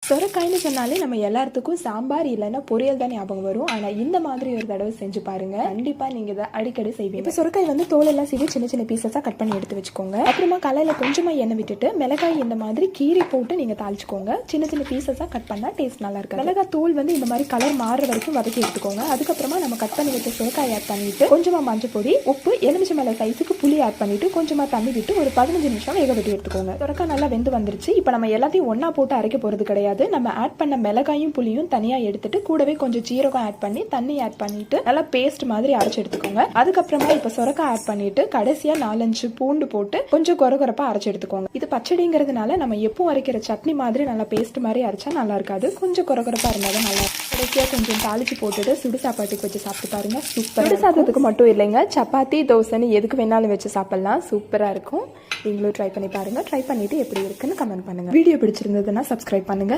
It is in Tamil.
சொரக்காய்னு சொன்னாலே நம்ம எல்லாத்துக்கும் சாம்பார் இல்லைன்னா பொரியல் தான் ஞாபகம் வரும். ஆனால் இந்த மாதிரி ஒரு தடவை செஞ்சு பாருங்க, கண்டிப்பாக நீங்கள் இதை அடிக்கடி செய்வீங்க. இப்போ சொரக்காய் வந்து தோலெல்லாம் சீவி சின்ன சின்ன பீசஸாக கட் பண்ணி எடுத்து வச்சுக்கோங்க. அப்புறமா கலையில் கொஞ்சமாக எண்ணெய் விட்டுட்டு மிளகாய் இந்த மாதிரி கீரி போட்டு நீங்கள் தாளிச்சுக்கோங்க. சின்ன சின்ன பீசஸாக கட் பண்ணால் டேஸ்ட் நல்லா இருக்கும். மிளகாய் தூள் வந்து இந்த மாதிரி கலர் மாறுற வரைக்கும் வதக்கி எடுத்துக்கோங்க. அதுக்கப்புறமா நம்ம கட் பண்ணி வச்ச சொரக்காய் ஆட் பண்ணிட்டு கொஞ்சமாக மஞ்சள் பொடி, உப்பு, எலுமிச்சை மேலே சைஸுக்கு புளி ஆட் பண்ணிட்டு கொஞ்சமாக தண்ணி விட்டு ஒரு 15 நிமிஷம் வேக விட்டு எடுத்துக்கோங்க. சொரக்காய் நல்லா வெந்து வந்துருச்சு. இப்போ நம்ம எல்லாத்தையும் ஒன்றா போட்டு அரைக்க போகிறது கிடையாது. நம்ம ஆட் பண்ண மிளகாயும் புளியும் தனியாக எடுத்துட்டு கூடவே கொஞ்சம் ஜீரகம் ஆட் பண்ணி தண்ணி ஆட் பண்ணிட்டு நல்லா பேஸ்ட் மாதிரி அரைச்சு எடுத்துக்கோங்க. அதுக்கப்புறமா இப்போ சொரக்காய் ஆட் பண்ணிட்டு கடைசியா 4-5 பூண்டு போட்டு கொஞ்சம் கொரகொரப்பா அரைச்சு எடுத்துக்கோங்க. இது பச்சடிங்கிறதுனால நம்ம எப்பவும் அரைக்கிற சட்னி மாதிரி நல்லா பேஸ்ட் மாதிரி அரைச்சா நல்லா இருக்காது. கொஞ்சம் கொரகொரப்பா இருந்தாலும் நல்லா இருக்கும். கடைசியா கொஞ்சம் தாளிச்சு போட்டுட்டு சுடு சாப்பாட்டுக்கு வச்சு சாப்பிட்டு பாருங்க, சூப்பர். சுடு சாதத்துக்கு மட்டும் இல்லைங்க, சப்பாத்தி தோசைன்னு எதுக்கு வேணாலும் வச்சு சாப்பிடலாம், சூப்பரா இருக்கும். நீங்களும் ட்ரை பண்ணி பாருங்க. ட்ரை பண்ணிட்டு எப்படி இருக்குன்னு கமெண்ட் பண்ணுங்க. வீடியோ பிடிச்சிருந்ததுன்னா சப்ஸ்கிரைப் பண்ணுங்க.